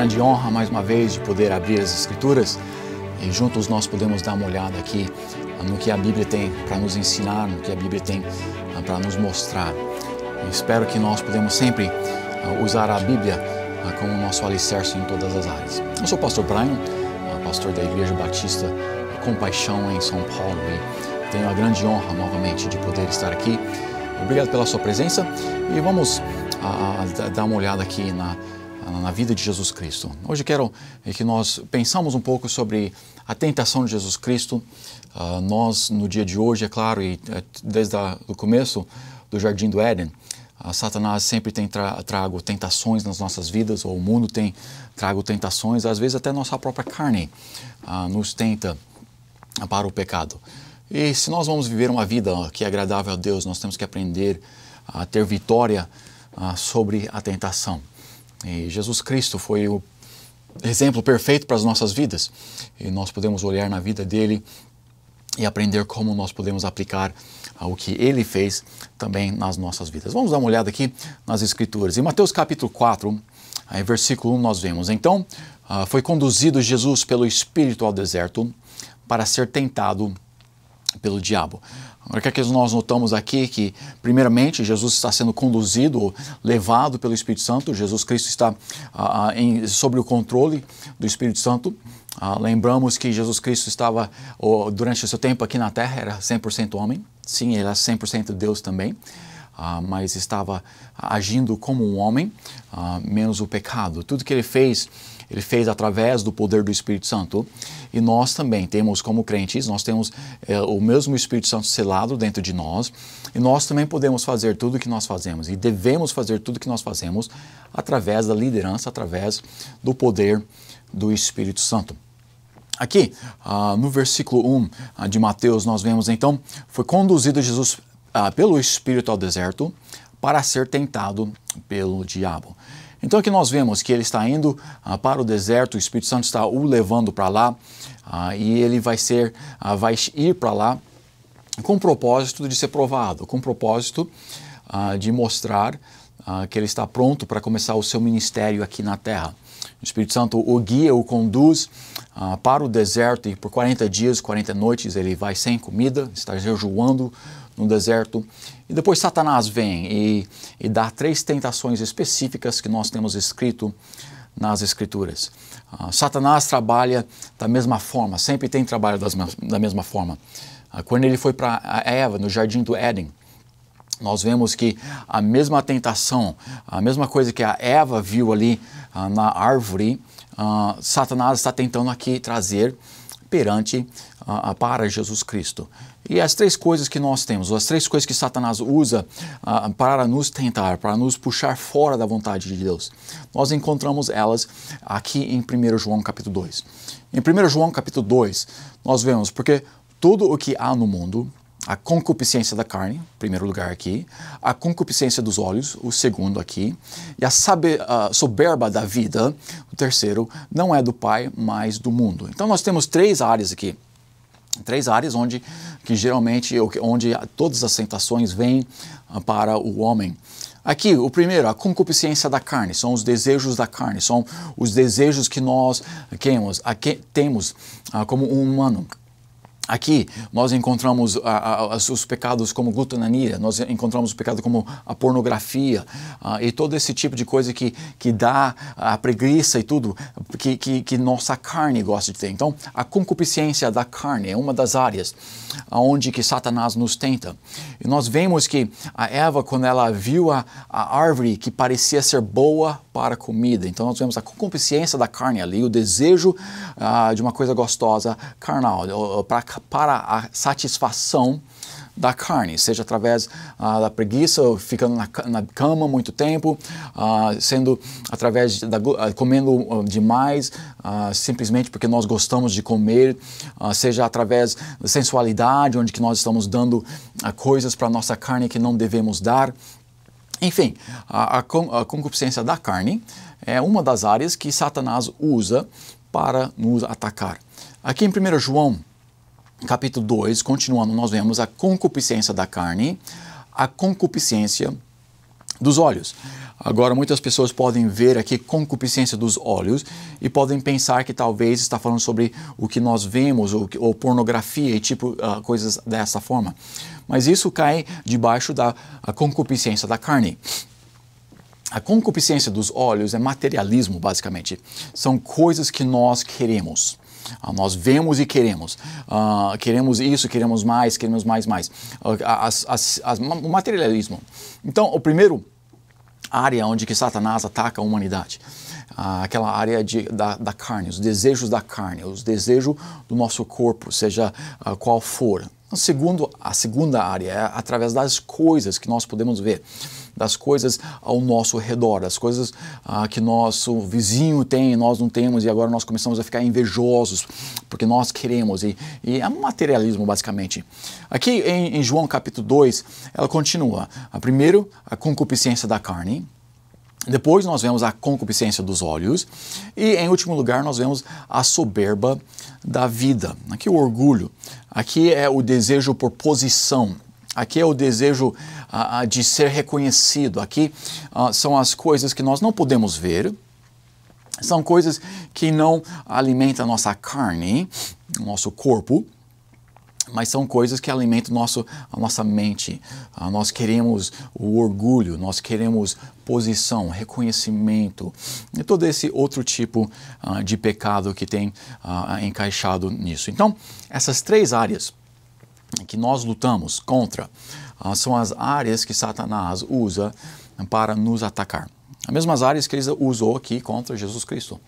grande honra, mais uma vez, de poder abrir as Escrituras e juntos nós podemos dar uma olhada aqui no que a Bíblia tem para nos ensinar, no que a Bíblia tem para nos mostrar. Eu espero que nós podemos sempre usar a Bíblia como nosso alicerce em todas as áreas. Eu sou o pastor Brian, pastor da Igreja Batista Compaixão em São Paulo, e tenho a grande honra novamente de poder estar aqui. Obrigado pela sua presença e vamos dar uma olhada aqui na vida de Jesus Cristo. Hoje quero que nós pensamos um pouco sobre a tentação de Jesus Cristo. Nós, no dia de hoje, é claro, e desde o começo do Jardim do Éden, Satanás sempre tem trago tentações nas nossas vidas, ou o mundo tem trago tentações, às vezes até nossa própria carne nos tenta para o pecado. E se nós vamos viver uma vida que é agradável a Deus, nós temos que aprender a ter vitória sobre a tentação. E Jesus Cristo foi o exemplo perfeito para as nossas vidas. E nós podemos olhar na vida dele e aprender como nós podemos aplicar o que ele fez também nas nossas vidas. Vamos dar uma olhada aqui nas Escrituras. Em Mateus capítulo 4, versículo 1, nós vemos: Então foi conduzido Jesus pelo Espírito ao deserto para ser tentado pelo diabo. Agora, o que nós notamos aqui? Que, primeiramente, Jesus está sendo conduzido, levado pelo Espírito Santo. Jesus Cristo está sob o controle do Espírito Santo. Lembramos que Jesus Cristo estava, durante o seu tempo aqui na Terra, era 100% homem. Sim, ele era 100% Deus também, mas estava agindo como um homem, menos o pecado. Tudo que ele fez através do poder do Espírito Santo. E nós também temos, como crentes, nós temos o mesmo Espírito Santo selado dentro de nós, e nós também podemos fazer tudo o que nós fazemos, e devemos fazer tudo o que nós fazemos através da liderança, através do poder do Espírito Santo. Aqui, no versículo 1 de Mateus, nós vemos, então, foi conduzido Jesus pelo Espírito ao deserto para ser tentado pelo diabo. Então aqui nós vemos que ele está indo para o deserto, o Espírito Santo está o levando para lá, e ele vai ir para lá com o propósito de ser provado, com o propósito de mostrar que ele está pronto para começar o seu ministério aqui na terra. O Espírito Santo o guia, o conduz para o deserto, e por 40 dias, 40 noites ele vai sem comida, está jejuando no deserto. E depois Satanás vem e dá 3 tentações específicas que nós temos escrito nas Escrituras. Satanás trabalha da mesma forma, sempre tem trabalho da mesma forma. Quando ele foi para Eva, no Jardim do Éden, nós vemos que a mesma tentação, a mesma coisa que a Eva viu ali na árvore, Satanás está tentando aqui trazer perante para Jesus Cristo. E as 3 coisas que nós temos, as 3 coisas que Satanás usa para nos tentar, para nos puxar fora da vontade de Deus, nós encontramos elas aqui em 1 João capítulo 2. Em 1 João capítulo 2, nós vemos, porque tudo o que há no mundo, a concupiscência da carne, em primeiro lugar aqui, a concupiscência dos olhos, o segundo aqui, e a soberba da vida, o terceiro, não é do Pai, mas do mundo. Então nós temos 3 áreas aqui. 3 áreas onde todas as tentações vêm para o homem. Aqui, o primeiro, a concupiscência da carne, são os desejos da carne, são os desejos que nós temos como um humano. Aqui nós encontramos os pecados como glutonaria, nós encontramos o pecado como a pornografia e todo esse tipo de coisa que dá a preguiça e tudo que nossa carne gosta de ter. Então, a concupiscência da carne é uma das áreas onde que Satanás nos tenta. E nós vemos que a Eva, quando ela viu a árvore que parecia ser boa para a comida, então nós vemos a concupiscência da carne ali, o desejo de uma coisa gostosa, carnal, para a satisfação da carne, seja através da preguiça, ficando na cama muito tempo, sendo através comendo demais, simplesmente porque nós gostamos de comer, seja através da sensualidade, onde que nós estamos dando coisas para a nossa carne que não devemos dar. Enfim, a concupiscência da carne é uma das áreas que Satanás usa para nos atacar. Aqui em 1 João capítulo 2, continuando, nós vemos a concupiscência da carne, a concupiscência dos olhos. Agora, muitas pessoas podem ver aqui concupiscência dos olhos e podem pensar que talvez está falando sobre o que nós vemos, ou pornografia e coisas dessa forma. Mas isso cai debaixo da concupiscência da carne. A concupiscência dos olhos é materialismo, basicamente. São coisas que nós queremos. Nós vemos e queremos. Queremos isso, queremos mais. O materialismo. Então, o primeiro área onde que Satanás ataca a humanidade, aquela área da carne, os desejos da carne, os desejos do nosso corpo, seja qual for. A segunda área é através das coisas que nós podemos ver, das coisas ao nosso redor, das coisas que nosso vizinho tem e nós não temos, e agora nós começamos a ficar invejosos porque nós queremos, e é um materialismo basicamente. Aqui em João capítulo 2, ela continua. Primeiro, a concupiscência da carne. Depois nós vemos a concupiscência dos olhos e, em último lugar, nós vemos a soberba da vida. Aqui o orgulho, aqui é o desejo por posição, aqui é o desejo de ser reconhecido, aqui são as coisas que nós não podemos ver, são coisas que não alimentam a nossa carne, o nosso corpo, mas são coisas que alimentam a nossa mente. Nós queremos o orgulho, nós queremos posição, reconhecimento, e todo esse outro tipo de pecado que tem encaixado nisso. Então, essas três áreas que nós lutamos contra são as áreas que Satanás usa para nos atacar. As mesmas áreas que ele usou aqui contra Jesus Cristo.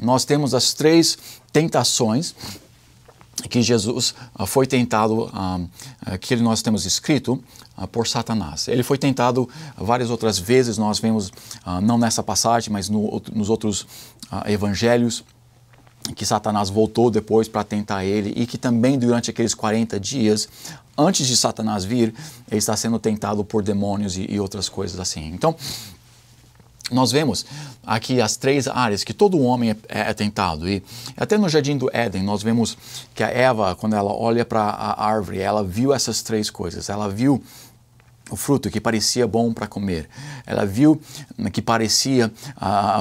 Nós temos as três tentações que Jesus foi tentado, que nós temos escrito por Satanás. Ele foi tentado várias outras vezes, nós vemos, não nessa passagem, mas nos outros evangelhos, que Satanás voltou depois para tentar ele, e que também durante aqueles 40 dias, antes de Satanás vir, ele está sendo tentado por demônios e outras coisas assim. Então, nós vemos aqui as três áreas que todo homem é tentado. E até no Jardim do Éden, nós vemos que a Eva, quando ela olha para a árvore, ela viu essas três coisas. Ela viu o fruto que parecia bom para comer. Ela viu que parecia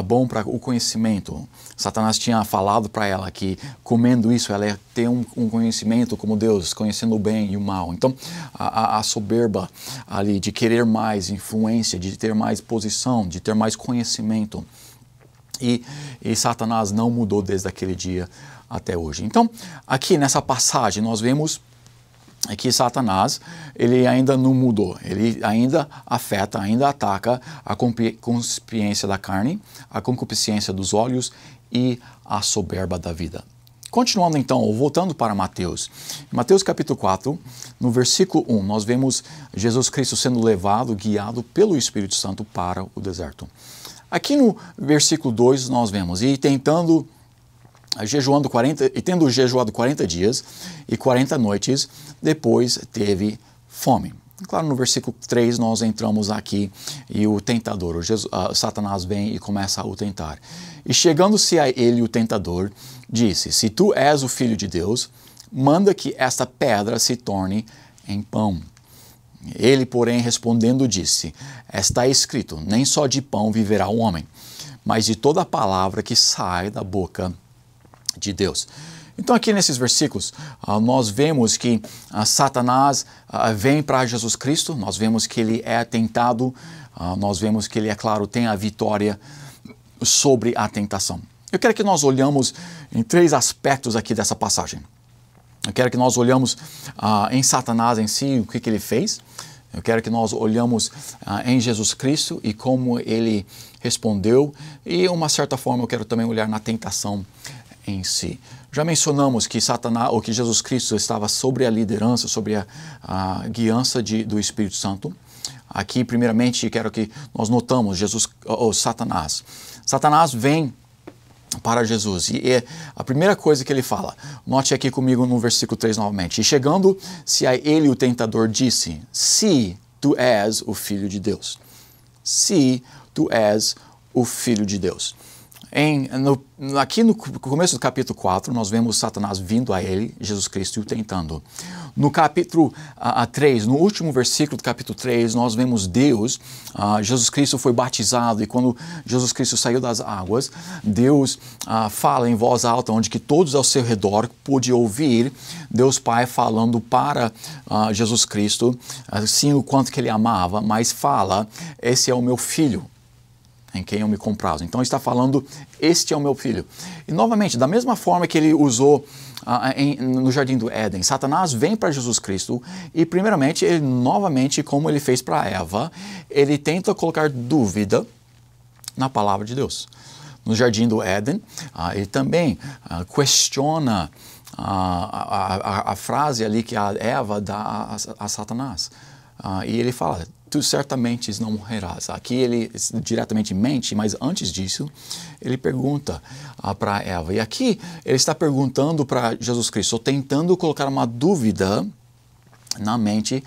bom para o conhecimento. Satanás tinha falado para ela que comendo isso ela ia ter um conhecimento como Deus, conhecendo o bem e o mal. Então a soberba ali de querer mais influência, de ter mais posição, de ter mais conhecimento. E Satanás não mudou desde aquele dia até hoje. Então aqui nessa passagem nós vemos que Satanás, ele ainda não mudou, ele ainda afeta, ainda ataca a concupiscência da carne, a concupiscência dos olhos e a soberba da vida. Continuando então, voltando para Mateus. Em Mateus capítulo 4, no versículo 1, nós vemos Jesus Cristo sendo levado, guiado pelo Espírito Santo para o deserto. Aqui no versículo 2 nós vemos, e tendo jejuado 40 dias e 40 noites, depois teve fome. Claro, no versículo 3 nós entramos aqui e o tentador, Satanás vem e começa a o tentar. E chegando-se a ele o tentador, disse: se tu és o Filho de Deus, manda que esta pedra se torne em pão. Ele, porém, respondendo, disse: está escrito, nem só de pão viverá o homem, mas de toda a palavra que sai da boca de Deus. Então aqui nesses versículos nós vemos que Satanás vem para Jesus Cristo, nós vemos que ele é tentado, nós vemos que ele, é claro, tem a vitória sobre a tentação. Eu quero que nós olhamos em três aspectos aqui dessa passagem. Eu quero que nós olhamos em Satanás em si, o que ele fez. Eu quero que nós olhamos em Jesus Cristo e como ele respondeu. E, uma certa forma, eu quero também olhar na tentação em si. Já mencionamos que Satanás, ou que Jesus Cristo estava sobre a liderança, sobre a guiança do Espírito Santo. Aqui, primeiramente, quero que nós notamos Satanás. Satanás vem para Jesus, e a primeira coisa que ele fala, note aqui comigo no versículo 3 novamente: e chegando-se a ele o tentador disse: se tu és o Filho de Deus. Se tu és o Filho de Deus. Aqui no começo do capítulo 4, nós vemos Satanás vindo a ele, Jesus Cristo, e o tentando. No capítulo 3, no último versículo do capítulo 3, nós vemos Deus, Jesus Cristo foi batizado, e quando Jesus Cristo saiu das águas, Deus fala em voz alta, onde que todos ao seu redor podiam ouvir Deus Pai falando para Jesus Cristo, assim o quanto que ele amava, mas fala, esse é o meu filho, em quem eu me comprazo. Então está falando, este é o meu filho. E novamente, da mesma forma que ele usou no Jardim do Éden, Satanás vem para Jesus Cristo e primeiramente, ele novamente, como ele fez para Eva, ele tenta colocar dúvida na palavra de Deus. No Jardim do Éden, ele também questiona a frase ali que a Eva dá a Satanás. E ele fala, tu certamente não morrerás. Aqui ele diretamente mente, mas antes disso, ele pergunta para Eva. E aqui ele está perguntando para Jesus Cristo, tentando colocar uma dúvida na mente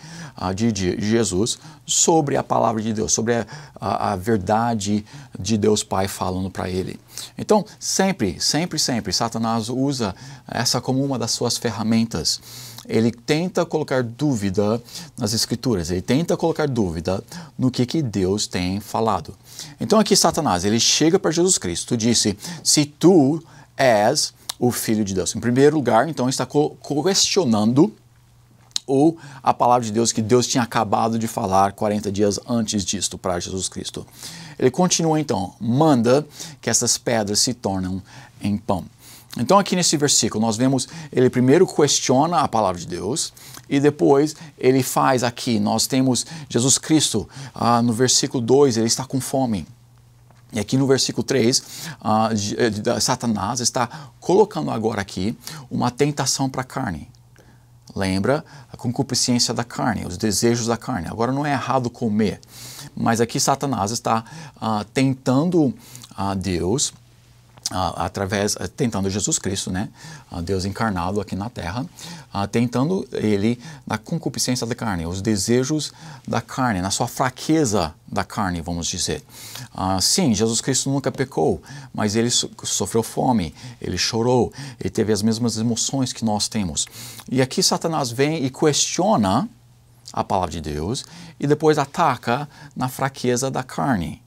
de Jesus sobre a palavra de Deus, sobre a verdade de Deus Pai falando para ele. Então, sempre, Satanás usa essa como uma das suas ferramentas. Ele tenta colocar dúvida nas Escrituras, ele tenta colocar dúvida no que Deus tem falado. Então aqui Satanás, ele chega para Jesus Cristo e disse, se tu és o Filho de Deus. Em primeiro lugar, então, está questionando a palavra de Deus que Deus tinha acabado de falar 40 dias antes disto para Jesus Cristo. Ele continua então, manda que essas pedras se tornem em pão. Então aqui nesse versículo nós vemos, ele primeiro questiona a palavra de Deus e depois ele faz aqui, nós temos Jesus Cristo, no versículo 2 ele está com fome. E aqui no versículo 3, Satanás está colocando agora aqui uma tentação para a carne. Lembra? A concupiscência da carne, os desejos da carne. Agora não é errado comer, mas aqui Satanás está tentando Deus, tentando Jesus Cristo, né? Deus encarnado aqui na terra, tentando ele na concupiscência da carne, os desejos da carne, na sua fraqueza da carne, vamos dizer. Sim, Jesus Cristo nunca pecou, mas ele sofreu fome, ele chorou, ele teve as mesmas emoções que nós temos. E aqui Satanás vem e questiona a palavra de Deus e depois ataca na fraqueza da carne.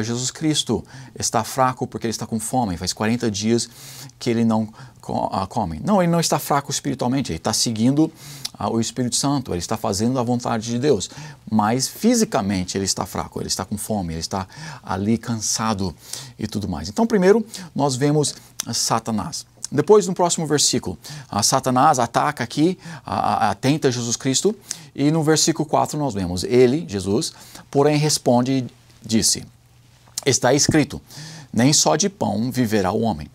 Jesus Cristo está fraco porque ele está com fome, faz 40 dias que ele não come. Não, ele não está fraco espiritualmente, ele está seguindo o Espírito Santo, ele está fazendo a vontade de Deus, mas fisicamente ele está fraco, ele está com fome, ele está ali cansado e tudo mais. Então primeiro nós vemos Satanás. Depois no próximo versículo, Satanás ataca aqui, tenta Jesus Cristo e no versículo 4 nós vemos ele, Jesus, porém responde e disse, está escrito, nem só de pão viverá o homem,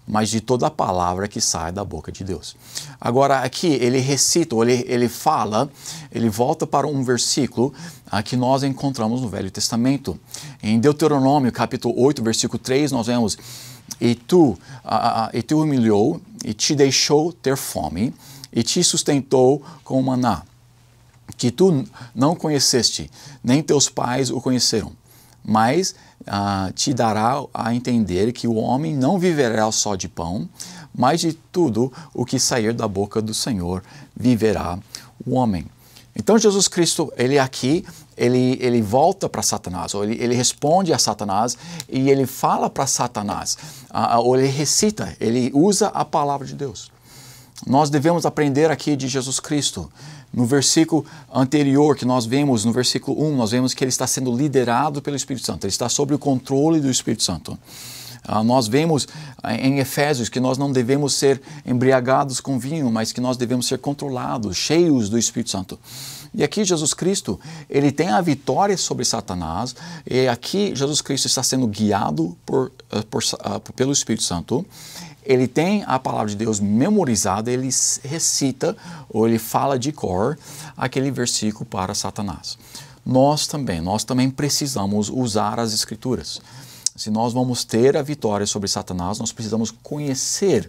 mas de toda a palavra que sai da boca de Deus. Agora aqui ele recita, ou ele fala, ele volta para um versículo que nós encontramos no Velho Testamento. Em Deuteronômio capítulo 8, versículo 3, nós vemos, e tu humilhou e te deixou ter fome e te sustentou com maná, que tu não conheceste, nem teus pais o conheceram. Mas te dará a entender que o homem não viverá só de pão, mas de tudo o que sair da boca do Senhor viverá o homem. Então Jesus Cristo, ele volta para Satanás, ou ele responde a Satanás e ele fala para Satanás, ou ele recita, ele usa a palavra de Deus. Nós devemos aprender aqui de Jesus Cristo. No versículo anterior que nós vemos, no versículo 1, nós vemos que ele está sendo liderado pelo Espírito Santo, ele está sob o controle do Espírito Santo. Nós vemos em Efésios que nós não devemos ser embriagados com vinho, mas que nós devemos ser controlados, cheios do Espírito Santo. E aqui Jesus Cristo, ele tem a vitória sobre Satanás, e aqui Jesus Cristo está sendo guiado pelo Espírito Santo. Ele tem a palavra de Deus memorizada, ele recita ou ele fala de cor aquele versículo para Satanás. Nós também precisamos usar as Escrituras. Se nós vamos ter a vitória sobre Satanás, nós precisamos conhecer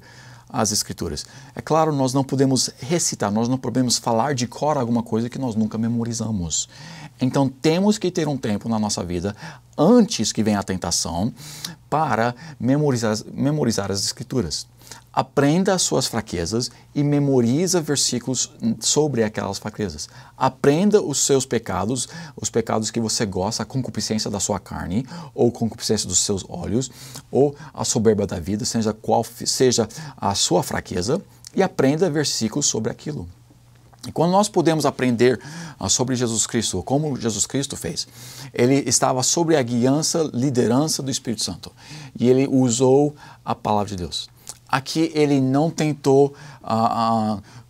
as Escrituras. É claro, nós não podemos recitar, nós não podemos falar de cor alguma coisa que nós nunca memorizamos. Então temos que ter um tempo na nossa vida antes que venha a tentação para memorizar as Escrituras. Aprenda as suas fraquezas e memoriza versículos sobre aquelas fraquezas. Aprenda os seus pecados, os pecados que você gosta, a concupiscência da sua carne, ou concupiscência dos seus olhos, ou a soberba da vida, seja qual seja a sua fraqueza, e aprenda versículos sobre aquilo. E quando nós podemos aprender sobre Jesus Cristo, como Jesus Cristo fez, ele estava sob a liderança do Espírito Santo, e ele usou a palavra de Deus. Aqui ele não tentou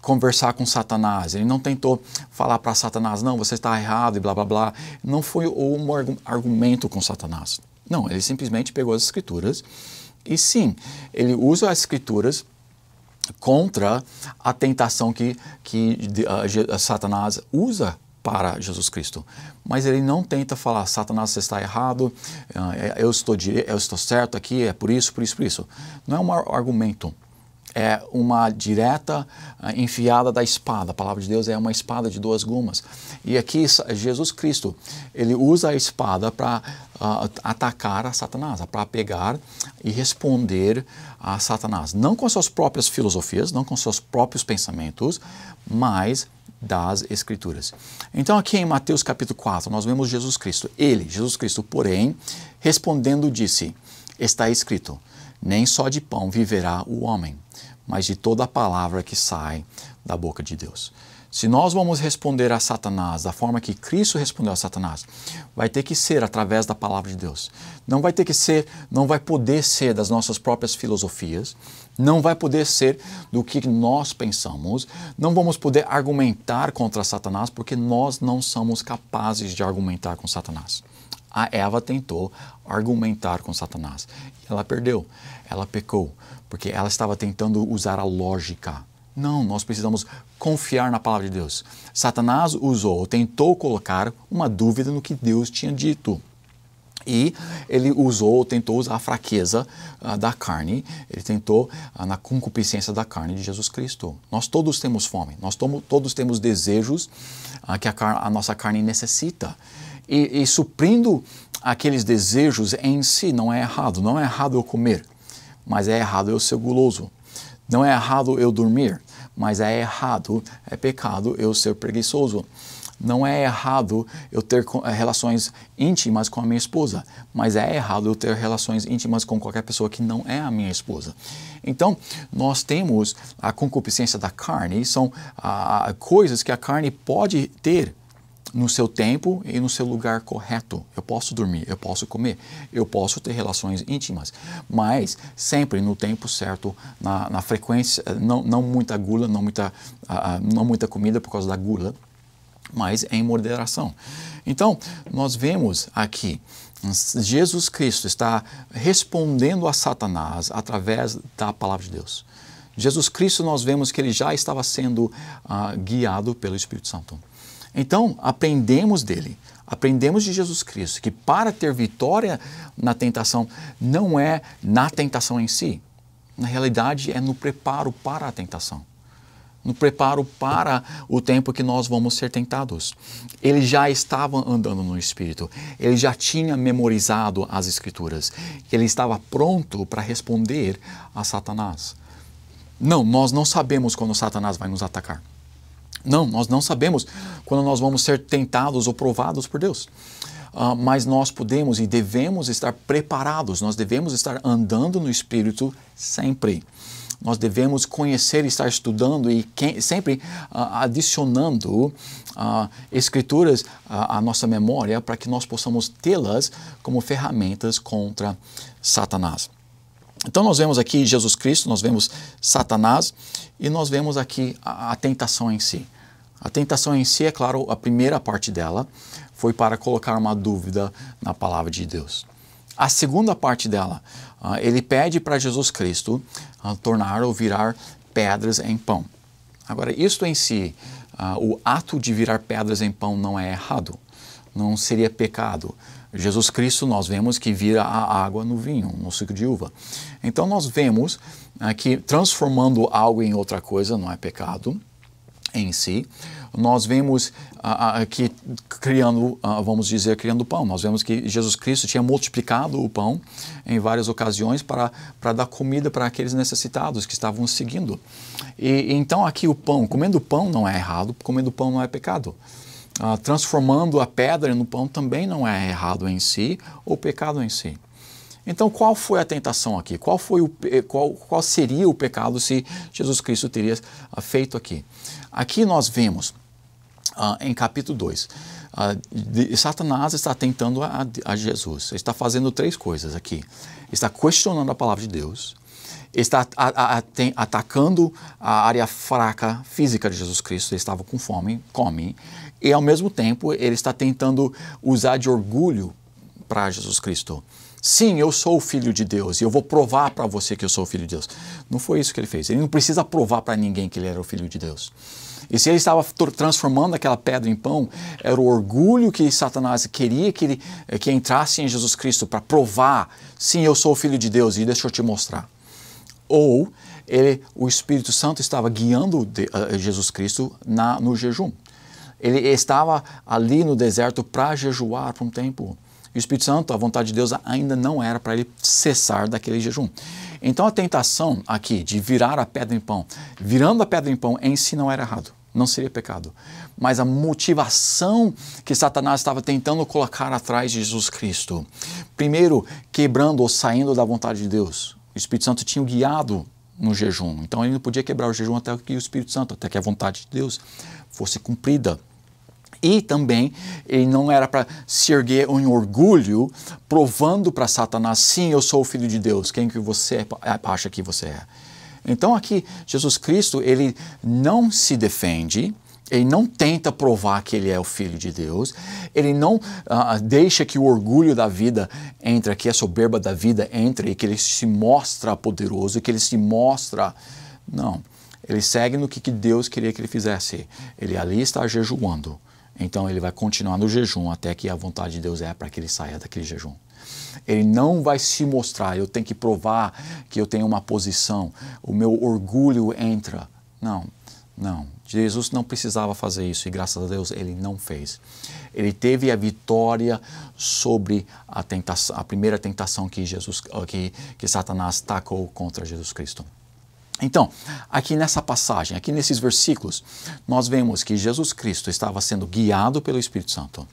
conversar com Satanás, ele não tentou falar para Satanás, não, você está errado e blá blá blá. Não foi um argumento com Satanás. Não, ele simplesmente pegou as Escrituras e sim, ele usa as Escrituras contra a tentação que Satanás usa para Jesus Cristo. Mas ele não tenta falar, Satanás, você está errado, eu estou certo aqui, é por isso. Não é um argumento, é uma direta enfiada da espada. A palavra de Deus é uma espada de duas gumas. E aqui Jesus Cristo, ele usa a espada para atacar a Satanás, para pegar e responder a Satanás. Não com suas próprias filosofias, não com seus próprios pensamentos, mas das Escrituras. Então aqui em Mateus capítulo 4, nós vemos Jesus Cristo. Jesus Cristo, porém, respondendo disse, está escrito, nem só de pão viverá o homem, mas de toda a palavra que sai da boca de Deus. Se nós vamos responder a Satanás da forma que Cristo respondeu a Satanás, vai ter que ser através da palavra de Deus. Não vai ter que ser, não vai poder ser das nossas próprias filosofias, não vai poder ser do que nós pensamos, não vamos poder argumentar contra Satanás porque nós não somos capazes de argumentar com Satanás. A Eva tentou argumentar com Satanás. Ela perdeu, ela pecou, porque ela estava tentando usar a lógica. Não, nós precisamos confiar na palavra de Deus. Satanás tentou colocar uma dúvida no que Deus tinha dito. E ele tentou usar a fraqueza da carne, ele tentou na concupiscência da carne de Jesus Cristo. Nós todos temos fome, nós todos temos desejos que a nossa carne necessita. E suprindo aqueles desejos em si não é errado eu comer, mas é errado eu ser guloso. Não é errado eu dormir, mas é pecado eu ser preguiçoso. Não é errado eu ter relações íntimas com a minha esposa, mas é errado eu ter relações íntimas com qualquer pessoa que não é a minha esposa. Então, nós temos a concupiscência da carne, são coisas que a carne pode ter no seu tempo e no seu lugar correto. Eu posso dormir, eu posso comer, eu posso ter relações íntimas, mas sempre no tempo certo, na frequência, não muita gula, não muita comida por causa da gula, mas em moderação. Então, nós vemos aqui, Jesus Cristo está respondendo a Satanás através da palavra de Deus. Jesus Cristo, nós vemos que ele já estava sendo guiado pelo Espírito Santo. Então, aprendemos dele, aprendemos de Jesus Cristo, que para ter vitória na tentação, não é na tentação em si. Na realidade, é no preparo para a tentação. No preparo para o tempo que nós vamos ser tentados. Ele já estava andando no Espírito, ele já tinha memorizado as Escrituras, ele estava pronto para responder a Satanás. Não, nós não sabemos quando Satanás vai nos atacar. Não, nós não sabemos quando nós vamos ser tentados ou provados por Deus. Mas nós podemos e devemos estar preparados, nós devemos estar andando no Espírito sempre. Nós devemos conhecer, estar estudando e sempre adicionando escrituras à nossa memória para que nós possamos tê-las como ferramentas contra Satanás. Então nós vemos aqui Jesus Cristo, nós vemos Satanás e nós vemos aqui a tentação em si. A tentação em si, é claro, a primeira parte dela foi para colocar uma dúvida na palavra de Deus. A segunda parte dela, ele pede para Jesus Cristo tornar ou virar pedras em pão. Agora, isto em si, o ato de virar pedras em pão não é errado, não seria pecado. Jesus Cristo, nós vemos que vira a água no vinho, no suco de uva. Então, nós vemos que transformando algo em outra coisa não é pecado em si. Nós vemos aqui criando, vamos dizer, criando pão. Nós vemos que Jesus Cristo tinha multiplicado o pão em várias ocasiões para dar comida para aqueles necessitados que estavam seguindo. E então aqui o pão, comendo pão não é errado, comendo pão não é pecado. Transformando a pedra no pão também não é errado em si ou pecado em si. Então, qual foi a tentação aqui? Qual seria o pecado se Jesus Cristo teria feito aqui? Aqui nós vemos, em capítulo 2, Satanás está tentando a Jesus. Ele está fazendo 3 coisas aqui. Está questionando a palavra de Deus, está atacando a área fraca física de Jesus Cristo. Ele estava com fome, come, e ao mesmo tempo ele está tentando usar de orgulho para Jesus Cristo. Sim, eu sou o Filho de Deus e eu vou provar para você que eu sou o Filho de Deus. Não foi isso que ele fez. Ele não precisa provar para ninguém que ele era o Filho de Deus. E se ele estava transformando aquela pedra em pão, era o orgulho que Satanás queria que entrasse em Jesus Cristo para provar, sim, eu sou o Filho de Deus e deixa eu te mostrar. Ou o Espírito Santo estava guiando Jesus Cristo no jejum. Ele estava ali no deserto para jejuar por um tempo. E o Espírito Santo, a vontade de Deus ainda não era para ele cessar daquele jejum. Então a tentação aqui de virar a pedra em pão, virando a pedra em pão em si não era errado, não seria pecado. Mas a motivação que Satanás estava tentando colocar atrás de Jesus Cristo, primeiro quebrando ou saindo da vontade de Deus. O Espírito Santo tinha o guiado no jejum, então ele não podia quebrar o jejum até que o Espírito Santo, até que a vontade de Deus fosse cumprida. E também ele não era para se erguer em orgulho, provando para Satanás, sim, eu sou o Filho de Deus, quem que você acha que você é? Então aqui, Jesus Cristo, ele não se defende, ele não tenta provar que ele é o Filho de Deus, ele não deixa que o orgulho da vida entre, que a soberba da vida entre, e que ele se mostra poderoso, que ele se mostra... Não, ele segue no que Deus queria que ele fizesse. Ele ali está jejuando. Então ele vai continuar no jejum até que a vontade de Deus é para que ele saia daquele jejum. Ele não vai se mostrar, eu tenho que provar que eu tenho uma posição, o meu orgulho entra. Não, não. Jesus não precisava fazer isso e graças a Deus ele não fez. Ele teve a vitória sobre a tentação, a primeira tentação que Satanás tacou contra Jesus Cristo. Então, aqui nessa passagem, aqui nesses versículos, nós vemos que Jesus Cristo estava sendo guiado pelo Espírito Santo.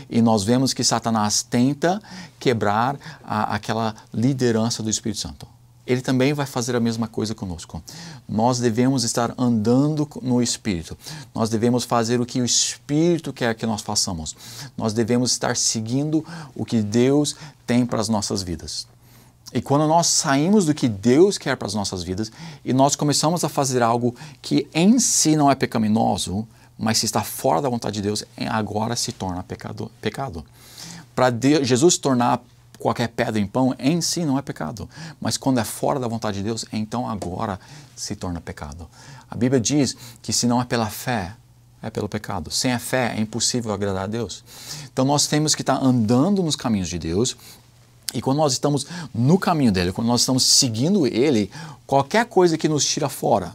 E nós vemos que Satanás tenta quebrar aquela liderança do Espírito Santo. Ele também vai fazer a mesma coisa conosco. Nós devemos estar andando no Espírito. Nós devemos fazer o que o Espírito quer que nós façamos. Nós devemos estar seguindo o que Deus tem para as nossas vidas. E quando nós saímos do que Deus quer para as nossas vidas e nós começamos a fazer algo que em si não é pecaminoso, mas se está fora da vontade de Deus, agora se torna pecado. Para Jesus tornar qualquer pedra em pão, em si não é pecado. Mas quando é fora da vontade de Deus, então agora se torna pecado. A Bíblia diz que se não é pela fé, é pelo pecado. Sem a fé é impossível agradar a Deus. Então nós temos que estar andando nos caminhos de Deus. E quando nós estamos no caminho dele, quando nós estamos seguindo ele, qualquer coisa que nos tira fora,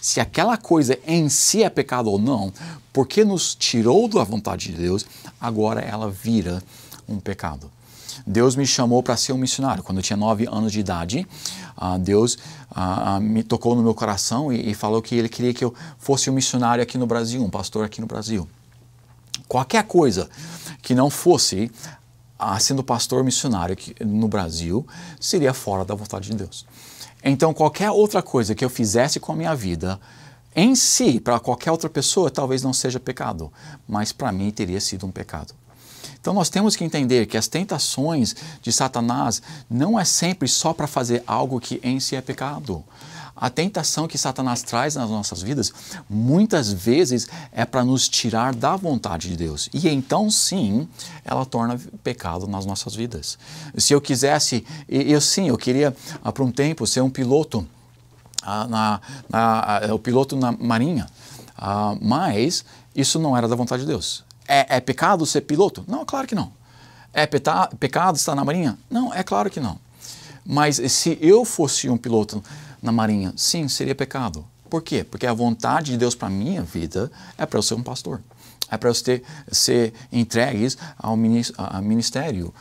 se aquela coisa em si é pecado ou não, porque nos tirou da vontade de Deus, agora ela vira um pecado. Deus me chamou para ser um missionário. Quando eu tinha 9 anos de idade, Deus me tocou no meu coração e falou que Ele queria que eu fosse um missionário aqui no Brasil, um pastor aqui no Brasil. Qualquer coisa que não fosse sendo pastor missionário no Brasil, seria fora da vontade de Deus. Então, qualquer outra coisa que eu fizesse com a minha vida, em si, para qualquer outra pessoa, talvez não seja pecado, mas para mim teria sido um pecado. Então, nós temos que entender que as tentações de Satanás não é sempre só para fazer algo que em si é pecado. A tentação que Satanás traz nas nossas vidas, muitas vezes é para nos tirar da vontade de Deus. E então, sim, ela torna pecado nas nossas vidas. Se eu quisesse, eu queria, por um tempo, ser um piloto, o piloto na Marinha, mas isso não era da vontade de Deus. É pecado ser piloto? Não, claro que não. É pecado estar na Marinha? Não, é claro que não. Mas se eu fosse um piloto na Marinha, sim, seria pecado. Por quê? Porque a vontade de Deus para a minha vida é para eu ser um pastor. é para eu ser entregues ao ministério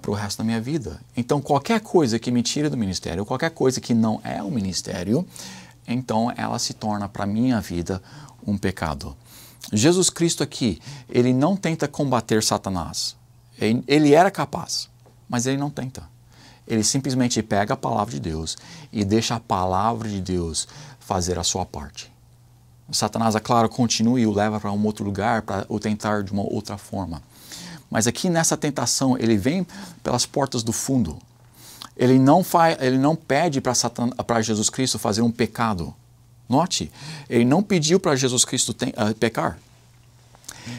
para o resto da minha vida. Então, qualquer coisa que me tire do ministério, qualquer coisa que não é o ministério, então ela se torna para a minha vida um pecado. Jesus Cristo aqui, ele não tenta combater Satanás. Ele era capaz, mas ele não tenta. Ele simplesmente pega a palavra de Deus e deixa a palavra de Deus fazer a sua parte. Satanás, é claro, continua e o leva para um outro lugar, para o tentar de uma outra forma. Mas aqui nessa tentação, ele vem pelas portas do fundo. Ele não pede para Jesus Cristo fazer um pecado. Note, ele não pediu para Jesus Cristo pecar.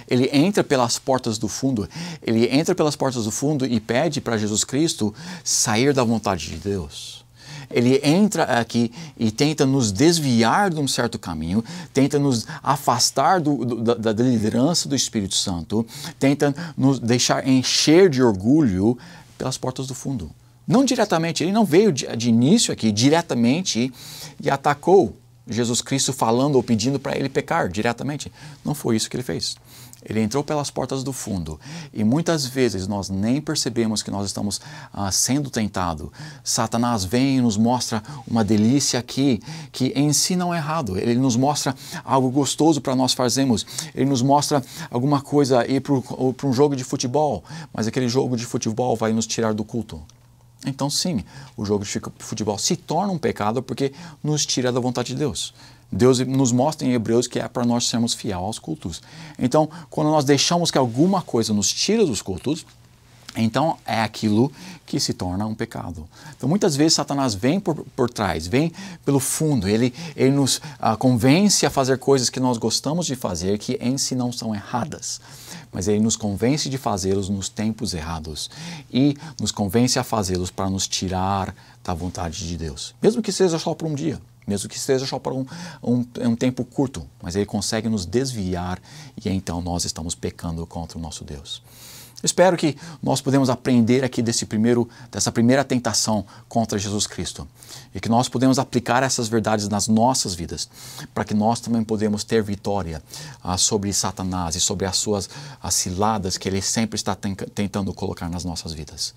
Ele entra pelas portas do fundo. Ele entra pelas portas do fundo e pede para Jesus Cristo sair da vontade de Deus. Ele entra aqui e tenta nos desviar de um certo caminho, tenta nos afastar da liderança do Espírito Santo, tenta nos deixar encher de orgulho pelas portas do fundo. Não diretamente, ele não veio de início aqui diretamente e atacou Jesus Cristo falando ou pedindo para ele pecar diretamente. Não foi isso que ele fez. Ele entrou pelas portas do fundo e muitas vezes nós nem percebemos que nós estamos sendo tentados. Satanás vem e nos mostra uma delícia aqui que em si não é errado. Ele nos mostra algo gostoso para nós fazermos. Ele nos mostra alguma coisa ir para um jogo de futebol, mas aquele jogo de futebol vai nos tirar do culto. Então sim, o jogo de futebol se torna um pecado porque nos tira da vontade de Deus. Deus nos mostra em Hebreus que é para nós sermos fiéis aos cultos. Então, quando nós deixamos que alguma coisa nos tira dos cultos, então é aquilo que se torna um pecado. Então, muitas vezes Satanás vem por trás, vem pelo fundo, ele nos convence a fazer coisas que nós gostamos de fazer, que em si não são erradas. Mas ele nos convence de fazê-los nos tempos errados e nos convence a fazê-los para nos tirar da vontade de Deus. Mesmo que seja só por um dia, mesmo que seja só por um tempo curto, mas ele consegue nos desviar e então nós estamos pecando contra o nosso Deus. Espero que nós podemos aprender aqui dessa primeira tentação contra Jesus Cristo e que nós podemos aplicar essas verdades nas nossas vidas para que nós também podemos ter vitória sobre Satanás e sobre as ciladas que ele sempre está tentando colocar nas nossas vidas.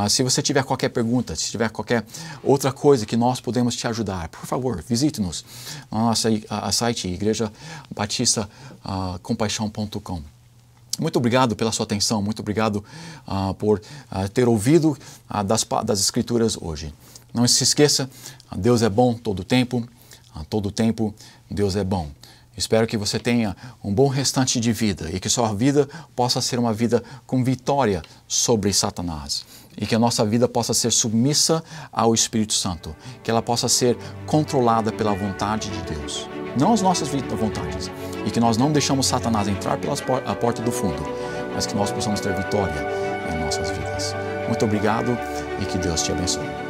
Se você tiver qualquer pergunta, se tiver qualquer outra coisa que nós podemos te ajudar, por favor, visite-nos no nosso site igrejabatista-compaixão.com. Muito obrigado pela sua atenção, muito obrigado por ter ouvido das Escrituras hoje. Não se esqueça, Deus é bom todo tempo Deus é bom. Espero que você tenha um bom restante de vida e que sua vida possa ser uma vida com vitória sobre Satanás. E que a nossa vida possa ser submissa ao Espírito Santo. Que ela possa ser controlada pela vontade de Deus. Não as nossas vontades. E que nós não deixamos Satanás entrar pela porta do fundo. Mas que nós possamos ter vitória em nossas vidas. Muito obrigado e que Deus te abençoe.